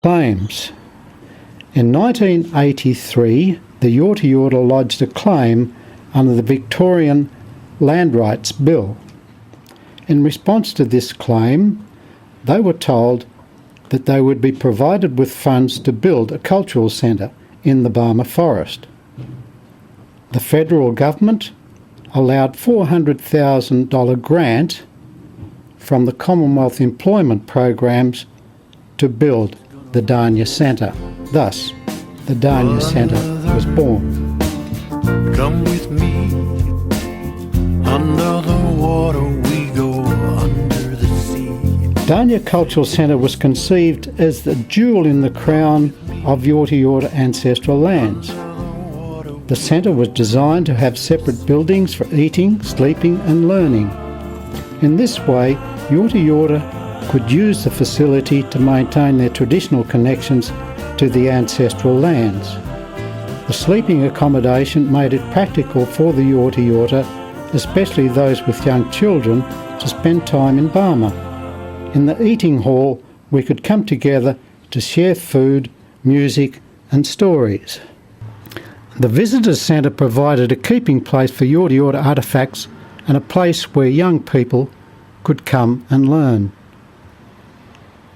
Claims. In 1983, the Yorta Yorta lodged a claim under the Victorian Land Rights Bill. In response to this claim, they were told that they would be provided with funds to build a cultural centre in the Barmah Forest. The federal government allowed $400,000 grant from the Commonwealth employment programs to build the Dharnya Centre. Thus, the Dharnya Centre was born. Come with me, under the water we go, under the sea. Dharnya Cultural Centre was conceived as the jewel in the crown of Yorta Yorta ancestral lands. The centre was designed to have separate buildings for eating, sleeping and learning. In this way, Yorta Yorta could use the facility to maintain their traditional connections to the ancestral lands. The sleeping accommodation made it practical for the Yorta Yorta, especially those with young children, to spend time in Barmah. In the eating hall, we could come together to share food, music and stories. The Visitors Centre provided a keeping place for Yorta Yorta artefacts and a place where young people could come and learn.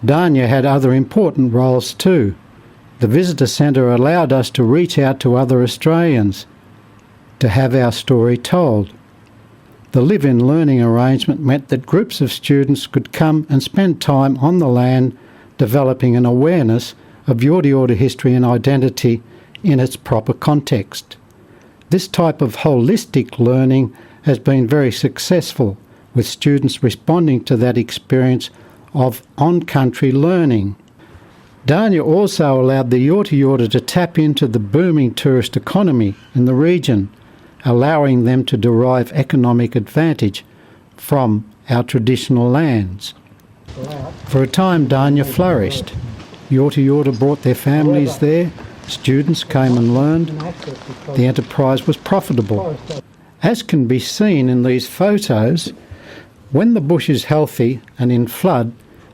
Dharnya had other important roles too. The Visitor Centre allowed us to reach out to other Australians, to have our story told. The live-in learning arrangement meant that groups of students could come and spend time on the land developing an awareness of Yorta Yorta history and identity in its proper context. This type of holistic learning has been very successful, with students responding to that experience of on-country learning. Dharnya also allowed the Yorta Yorta to tap into the booming tourist economy in the region, allowing them to derive economic advantage from our traditional lands. For a time, Dharnya flourished. Yorta Yorta brought their families there, students came and learned. The enterprise was profitable. As can be seen in these photos, when the bush is healthy and in flood,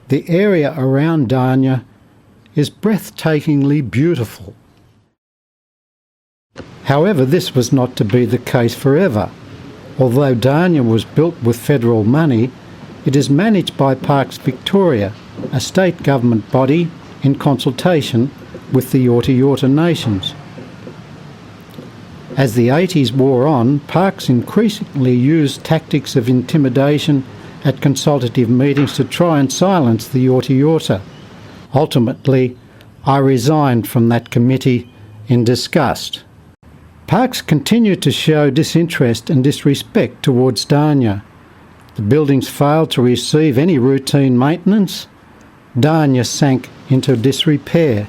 the area around Dharnya is breathtakingly beautiful. However, this was not to be the case forever. Although Dharnya was built with federal money, it is managed by Parks Victoria, a state government body in consultation with the Yorta Yorta nations. As the 80s wore on, Parks increasingly used tactics of intimidation at consultative meetings to try and silence the Yorta Yorta. Ultimately, I resigned from that committee in disgust. Parks continued to show disinterest and disrespect towards Dharnya. The buildings failed to receive any routine maintenance. Dharnya sank into disrepair.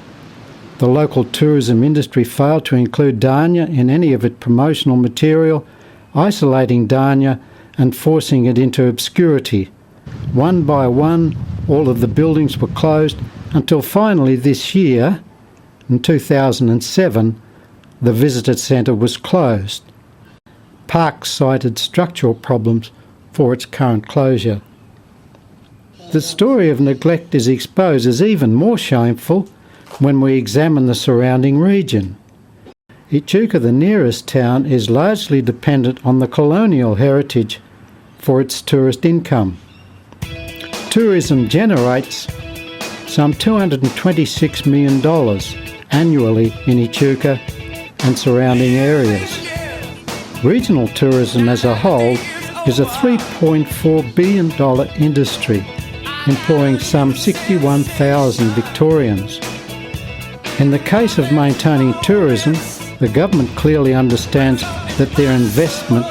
The local tourism industry failed to include Dharnya in any of its promotional material, isolating Dharnya and forcing it into obscurity. One by one, all of the buildings were closed until finally this year, in 2007, the Visitor Centre was closed. Parks cited structural problems for its current closure. The story of neglect is exposed as even more shameful when we examine the surrounding region. Echuca, the nearest town, is largely dependent on the colonial heritage for its tourist income. Tourism generates some $226 million annually in Echuca and surrounding areas. Regional tourism as a whole is a $3.4 billion industry, employing some 61,000 Victorians. In the case of maintaining tourism, the government clearly understands that their investment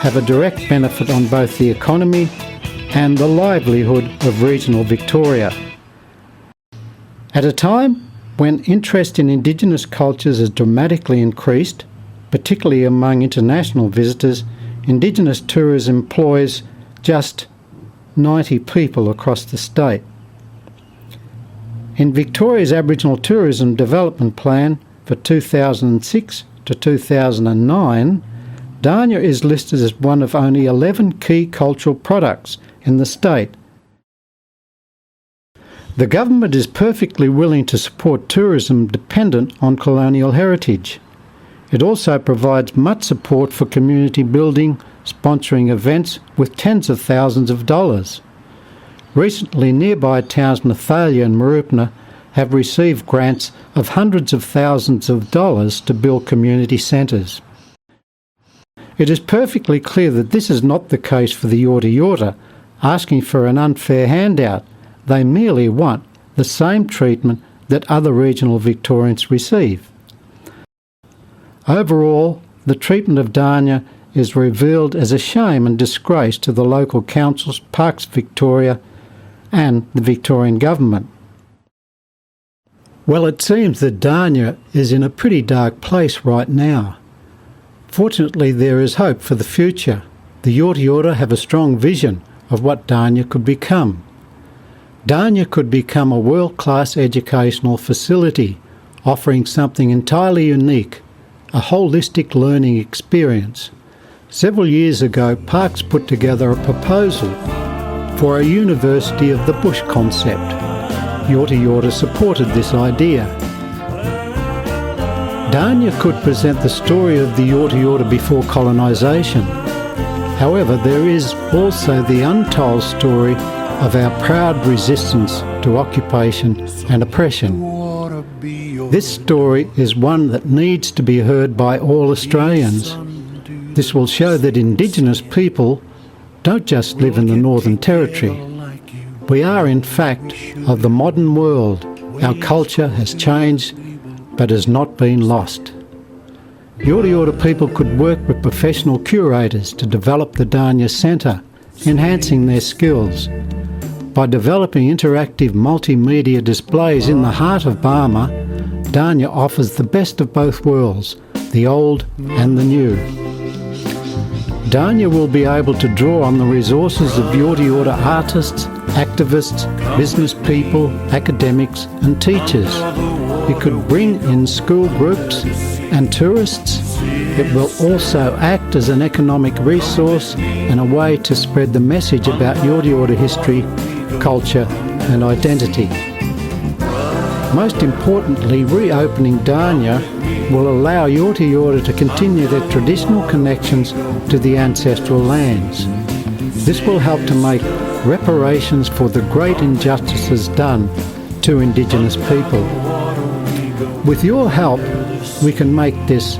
have a direct benefit on both the economy and the livelihood of regional Victoria. At a time when interest in Indigenous cultures has dramatically increased, particularly among international visitors, Indigenous tourism employs just 90 people across the state. In Victoria's Aboriginal Tourism Development Plan for 2006 to 2009, Dharnya is listed as one of only 11 key cultural products in the state. The government is perfectly willing to support tourism dependent on colonial heritage. It also provides much support for community building, sponsoring events with tens of thousands of dollars. Recently, nearby towns Nathalia and Marupna have received grants of hundreds of thousands of dollars to build community centres. It is perfectly clear that this is not the case for the Yorta Yorta, asking for an unfair handout. They merely want the same treatment that other regional Victorians receive. Overall, the treatment of Dharnya is revealed as a shame and disgrace to the local councils, Parks Victoria and the Victorian government. Well, it seems that Dharnya is in a pretty dark place right now. Fortunately, there is hope for the future. The Yorta Yorta have a strong vision of what Dharnya could become. Dharnya could become a world-class educational facility, offering something entirely unique, a holistic learning experience. Several years ago, Parks put together a proposal for a University of the Bush concept. Yorta Yorta supported this idea. Dharnya could present the story of the Yorta Yorta before colonisation. However, there is also the untold story of our proud resistance to occupation and oppression. This story is one that needs to be heard by all Australians. This will show that Indigenous people don't just live in the Northern Territory. We are, in fact, of the modern world. Our culture has changed, but has not been lost. Yorta Yorta people could work with professional curators to develop the Dharnya Centre, enhancing their skills. By developing interactive multimedia displays in the heart of Burma, Dharnya offers the best of both worlds, the old and the new. Dharnya will be able to draw on the resources of Yorta Yorta artists, activists, business people, academics and teachers. It could bring in school groups and tourists. It will also act as an economic resource and a way to spread the message about Yorta Yorta history, culture and identity. Most importantly, reopening Dharnya will allow Yorta Yorta to continue their traditional connections to the ancestral lands. This will help to make reparations for the great injustices done to Indigenous people. With your help, we can make this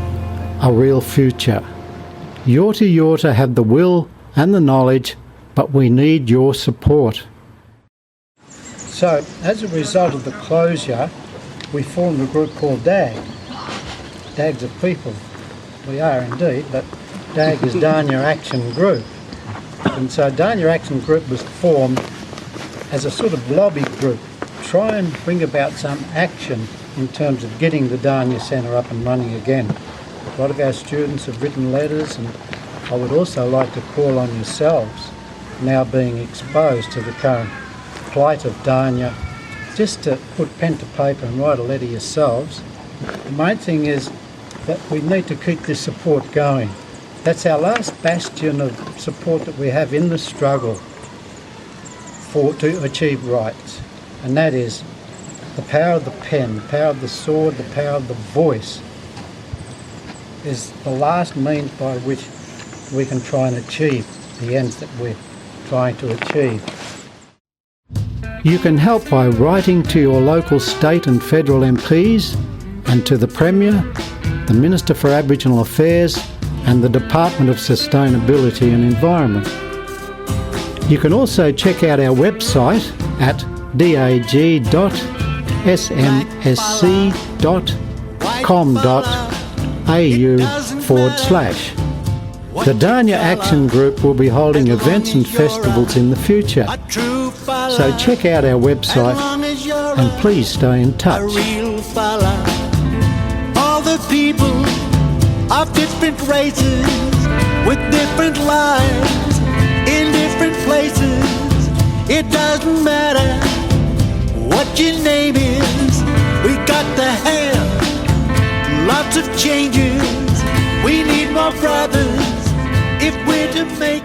a real future. Yorta Yorta have the will and the knowledge, but we need your support. So, as a result of the closure, we formed a group called DAG. DAG's of people. We are indeed, but DAG is Dharnya Action Group. And so Dharnya Action Group was formed as a sort of lobby group, try and bring about some action in terms of getting the Dharnya Centre up and running again. A lot of our students have written letters, and I would also like to call on yourselves, now being exposed to the current plight of Dharnya, just to put pen to paper and write a letter yourselves. The main thing is that we need to keep this support going. That's our last bastion of support that we have in the struggle to achieve rights, and that is the power of the pen, the power of the sword, the power of the voice is the last means by which we can try and achieve the ends that we're trying to achieve. You can help by writing to your local state and federal MPs and to the Premier, the Minister for Aboriginal Affairs and the Department of Sustainability and Environment. You can also check out our website at dag.smsc.com.au/. The Dharnya Action Group will be holding events and festivals in the future, so check out our website and please stay in touch. All the people of different races with different lives in different places. It doesn't matter what your name is, we got to have lots of changes. We need more brothers if we're to make